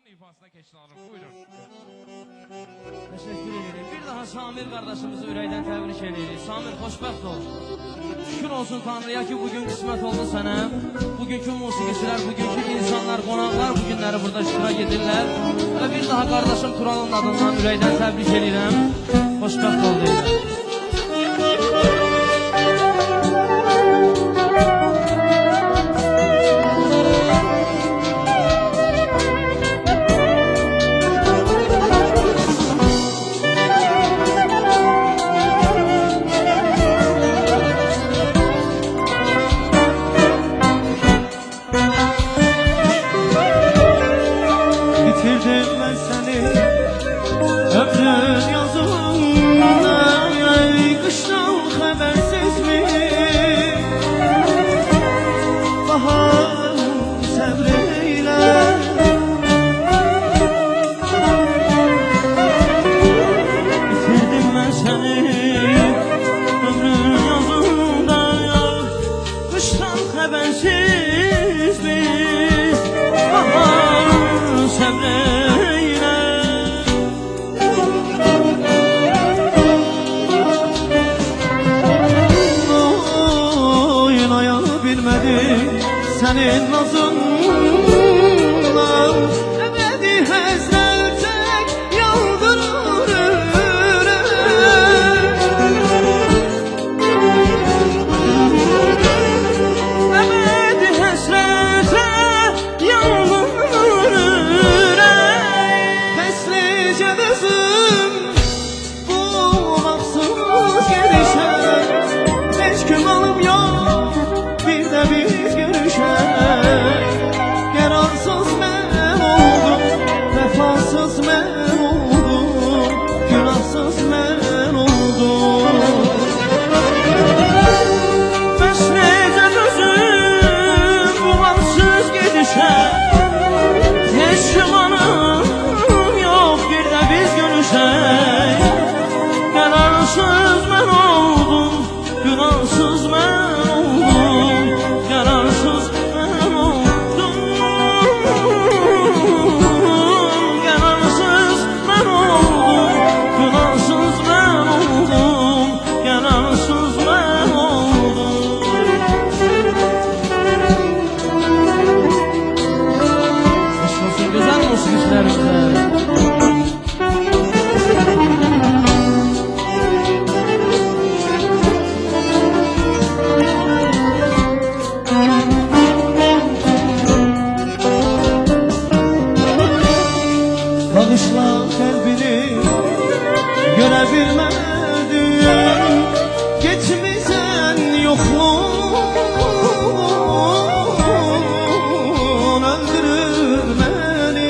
Şarkıların ifasına keçilalım. Buyurun. Teşekkür ederim. Bir daha Samir kardeşimizi ürəkdən təbrik edirik. Samir xoşbəxt ol. Şükür olsun Tanrıya ki bugün qismət oldu sənə. Bugünkü musiqiçilər, bugünkü insanlar, qonaqlar bu günləri burada iştirak edirlər. Və bir daha qardaşım Turanın adından ürəkdən təbrik edirəm. Xoşbəxt ol deyirəm. Senin nazından ebedi hezretek yandırır. Ebedi hesrete yandırır. Peslice dızım bu maksız gelişen. Hiç gümanım yok bir de biz görüşen. Yararsız ben oldum, vefasız ben oldum, günahsız ben oldum. Mesnece gözüm bu mansız gidişe. Hiç gümanım yok bir de biz görüşek. Yararsız ben oldum, günahsız ben oldum, yararsız ben oldum, yararsız ben oldum, günahsız ben oldum, yararsız ben oldum. Hoş olsun güzel olsun işlerimize. Bağışla kalbini görebilmedim. Geçmişen yokluğun öldürür beni.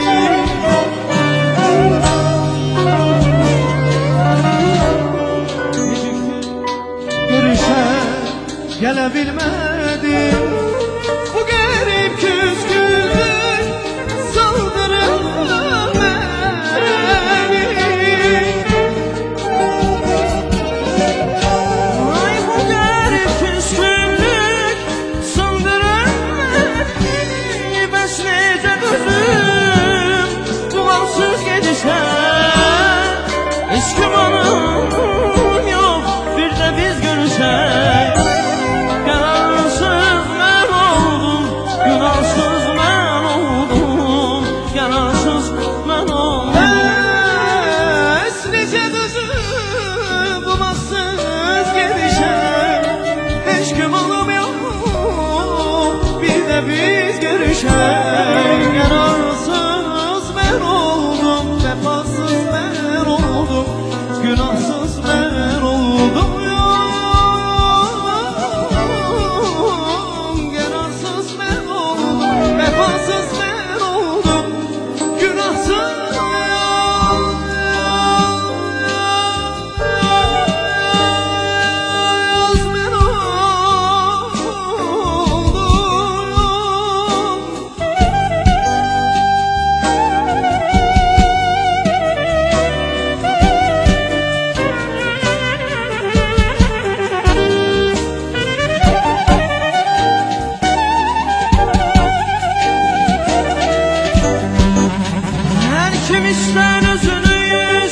kim ister özünü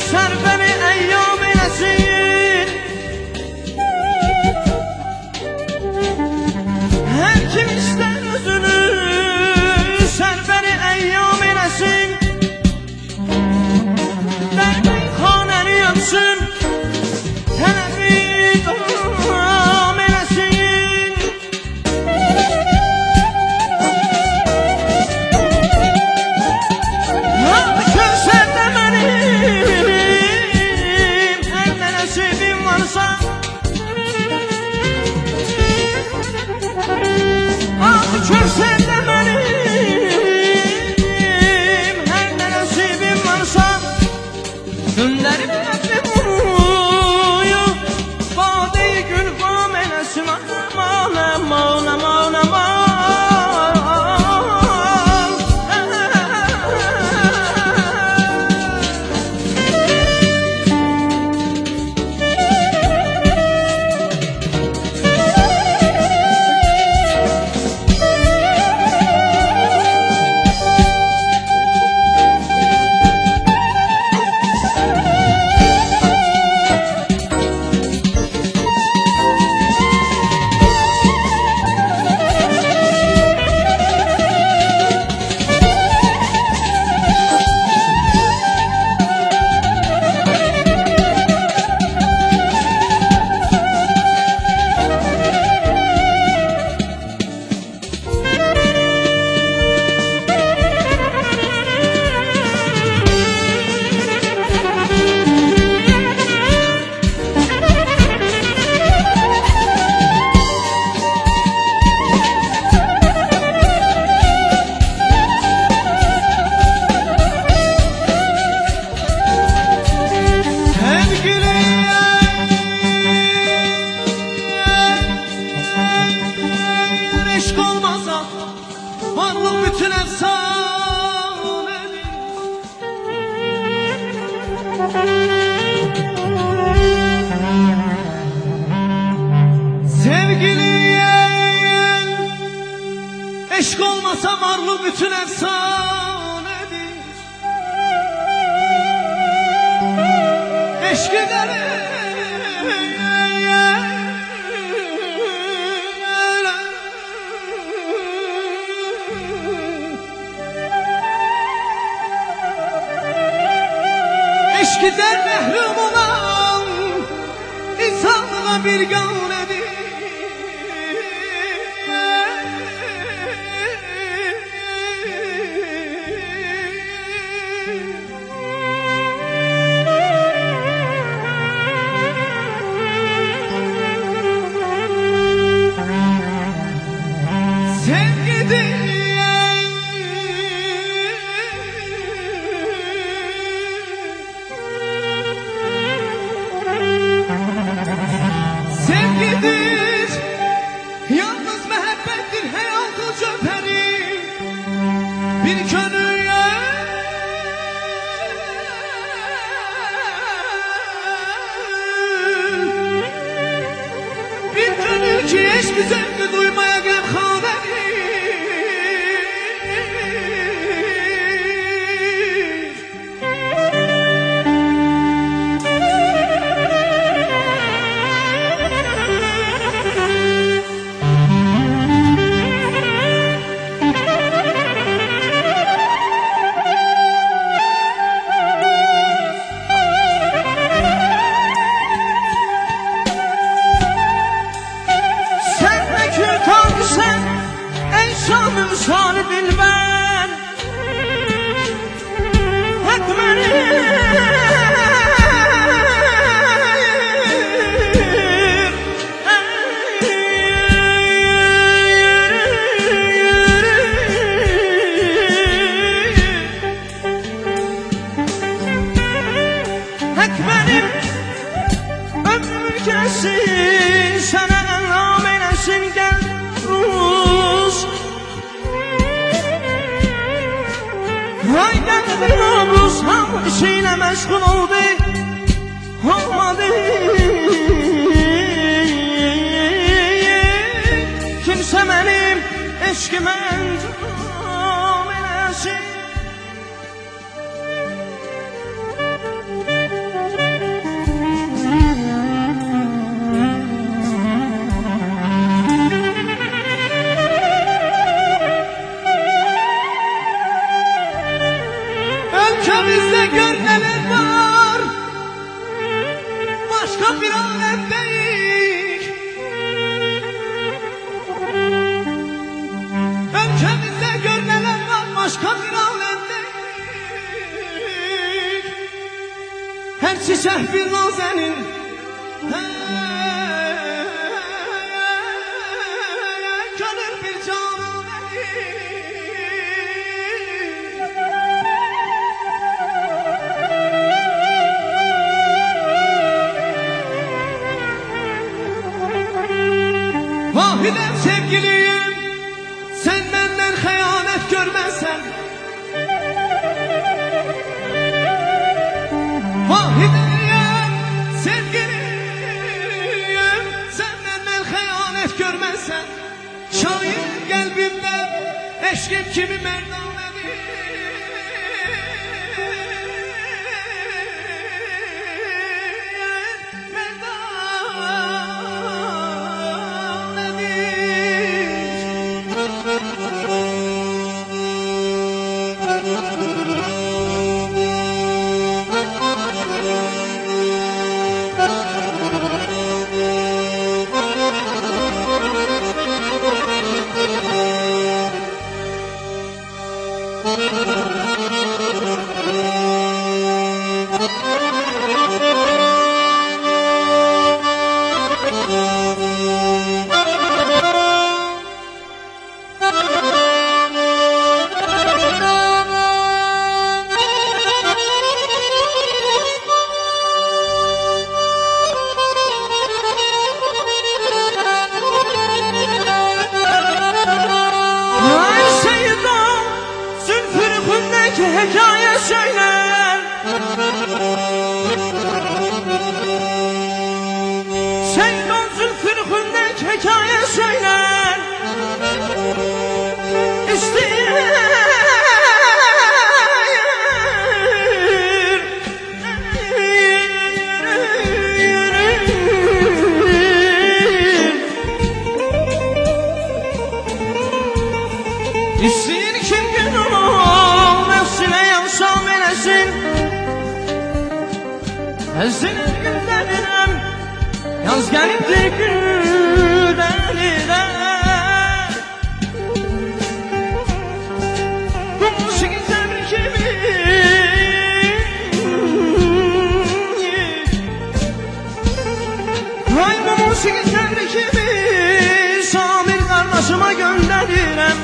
sərfəli əyyam eləsin. Hər kim ister özünü sərfəli əyyam eləsin. Dərdin xanəni yansın, tələbi davam eləsin. Hadi körsəndə mənim, hər nə nəsibim varsa. Hadi körsəndə mənim, hər nə nəsibim varsa. Günlərim nəfrim uyur, badeyi gül qam eləsin. Aman, aman, aman, aman. Eşk olmasa varlık bütün efsanedir. Sevgiliye eşk olmasa varlık bütün efsanedir. Eşk ederim Eşkiden mehrum olan insanlığa bir gavledir. Sevgidir. Sevgidir, yalnız mehabbettir hayatı cöperi. Bir könüye bir könül ki eşki zevki duymaya gemhanedir. Şanım şanı bilmem hak benim ömür kesin sana anlam eylesin gel Rus. Haydan bir Rus ham işiyle meşgul oldu. Olmadı kimse benim eşkime entam eylesin. gör neler var, başka bir alemdeyiz. Ülkemizde gör neler var, başka bir alemdeyiz. Her çiçek bir nazenin, gönül bir canım benim. Vahidem sevgiliyim, sen benden hıyanet görmezsen. Vahidem sevgiliyim, sen benden hıyanet görmezsen. Şair kalbimden eşkim kimi merdanedir. Ay Seydan, Zülfü Rıkın'daki hikaye söyler. Seydan, Zülfü Rıkın'daki hikaye söyler. İstəyir ki günah nəfsinə yansam eləsin. Əzzinə gündəlirəm, yaz gəlibdir gündəlirəm. Bu musiqi təbir kimi, ay bu musiqi təbir kimi, Samir qardaşıma göndərirəm.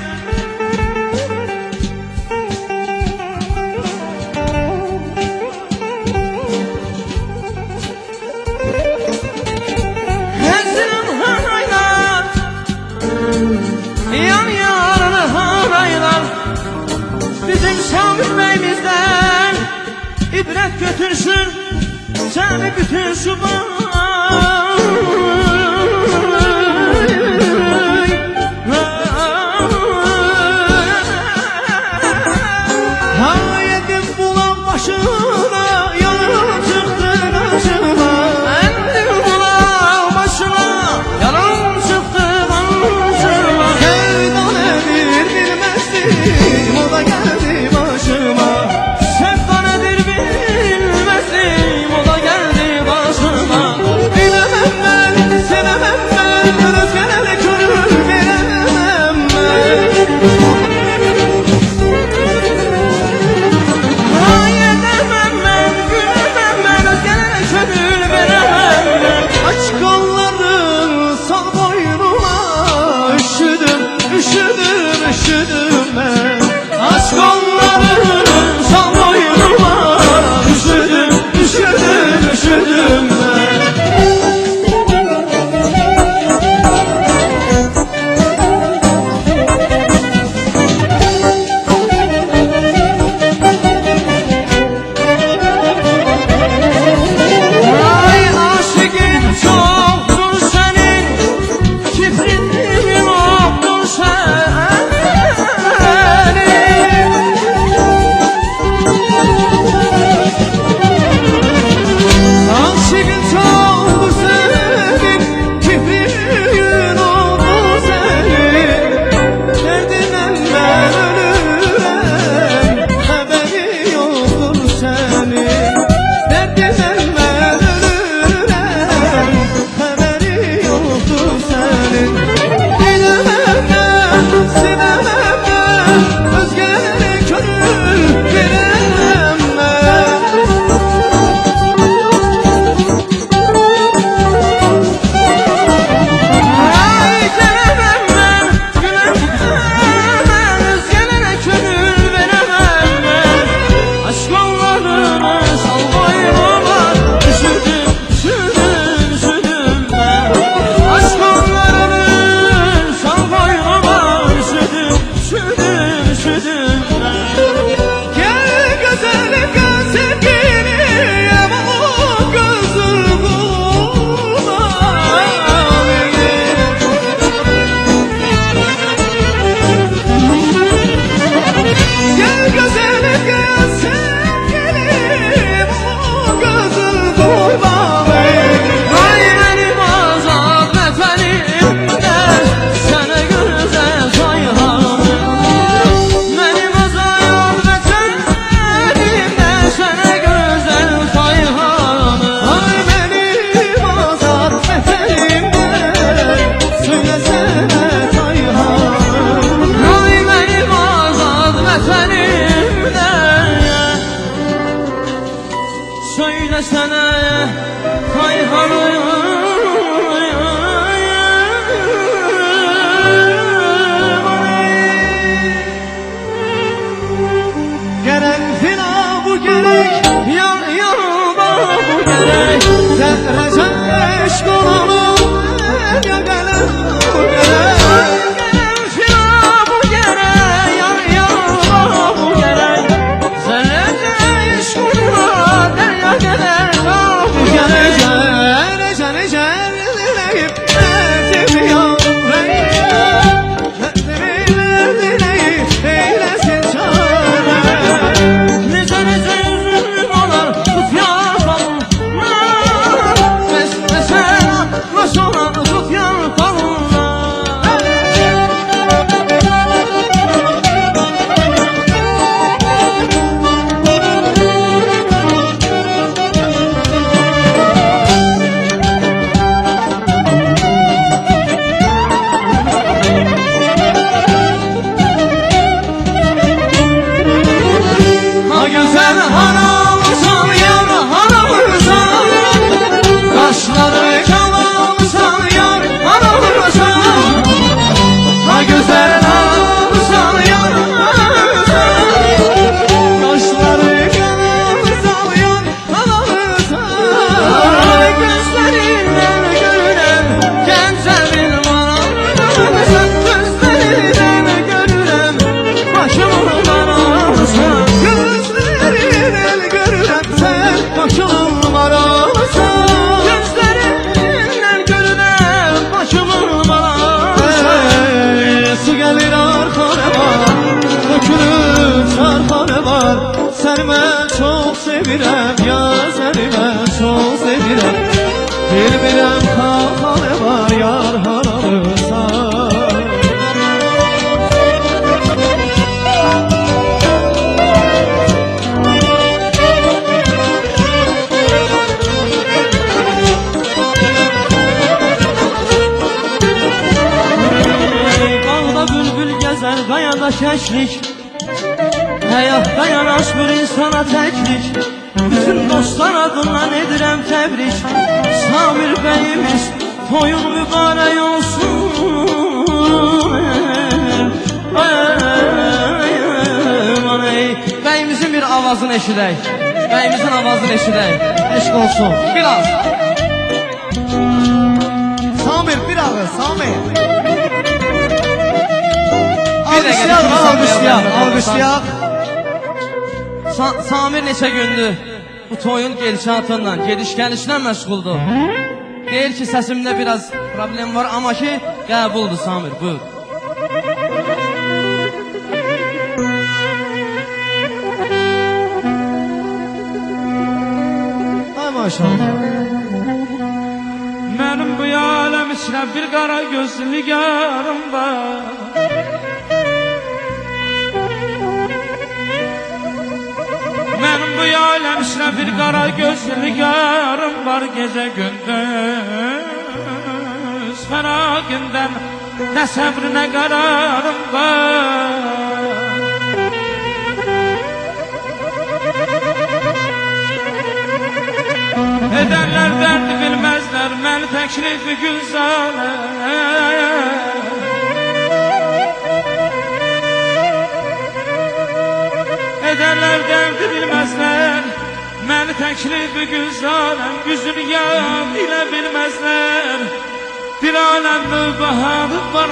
Yan yarını haraylar, bizim Samir Bey'imizden ibret götürsün seni bütün subay. Hayedim bulan başına, yanım çıktın acıma. Endim bulan başına, yanım çıktın acıma. Sevdan nedir bilmezdim, o da geldi başıma. Sevdan nedir bilmezdim, o da geldi başıma. bu gerek. Zerrece eşk olalım ya gelem bu gerek. Gelem bu gerek, yar yar bu gerek. Zerrece eşk olalım derya gerek bu gerek. Nece dileyip sevmiyor rengi. Kendini dileyip eylesin çare. Nece üzülüm olar tut yakalım. Mesmesen atlas olar tut yakalım. Ha güzel haramsan yar haramsan. Kaşları kalamsan yar haramsan. Ha güzel haramsan yar haramsan. Kaşları kalamsan yar haramsan. Gözlerinden görünen gençlerin vararsan. Gözlerinden görünen başımın vararsan. Gözlerinden görürem sen başımın vararsan. Gözlerinden görünen başımın vararsan. Su gelir arkana var, dökülür çarxana var. Səni mən çox sevirəm, ya səni mən çox sevirəm. Bilmirəm xalxana var, yar haramısan. Bağda bülbül gezer, qayada şəklik. Həyatda yanaşmır insana təklik. Bütün dostlar adından edirəm təbrik. Samir bəyimiz toyun mübarək olsun. Aman ey, bəyimizin bir avazını eşidək. Bəyimizin avazını eşidək. Eşq olsun. Biraz. Samir bir ağız, Samir. Bir dəqiqə, Alqışlayaq, alqışlayaq. Samir neçə gündür bu toyun gedişatıyla, gediş-gəlişlə məşğuldur. Deyir ki, səsimdə biraz problem var, amma ki, qəbuldur Samir, buyur. Ay maşallah. Mənim bu aləm içrə bir qara gözlü nigarım var. Mənim bu aləm içrə bir qara gözlü nigarım var. Gecə gündüz fəraqindən nə səbr nə qararım var. Ederler derdi bilmezler məni təklifi gülzarə. Ederler derdi bilmezler məni təklifi gülzarə. Yüzünü yad ilə bilmezler bir aləm baharı var.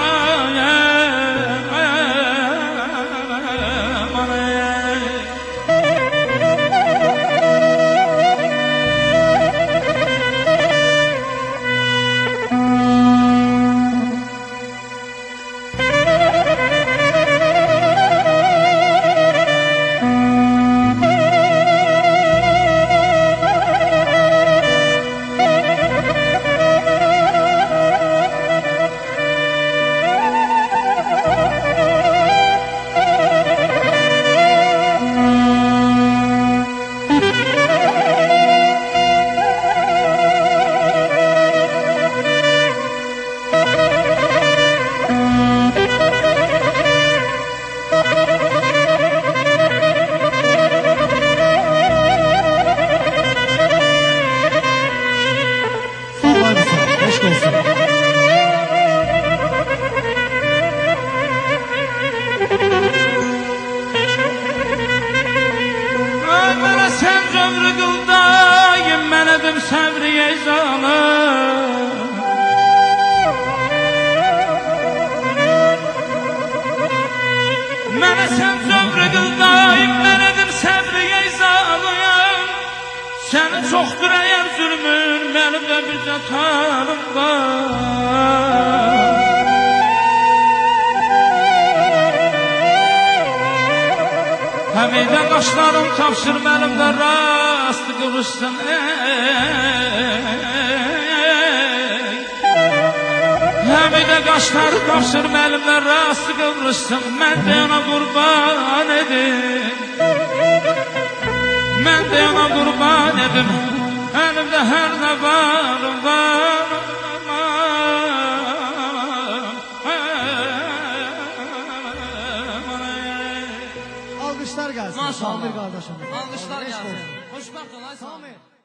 edim səbri ey zalim. Mənə sən zövrü qıl daim, mən edim səbri ey zalim. Sənin çoxdur əgər zülmün, mənim də bircə tanım var. Həmidə qaşlarım tapşır mənim də rastı qıvrışsın Həmidə qaşları tapşır mənim də rastı qıvrışsın Mən də ona qurban edim Mən də ona qurban edim Əlimdə hər nə var Alkışlar gelsin. Maşallah. Samir kardeşim. Alkışlar gelsin. Hoşbəxt ol ay Samir.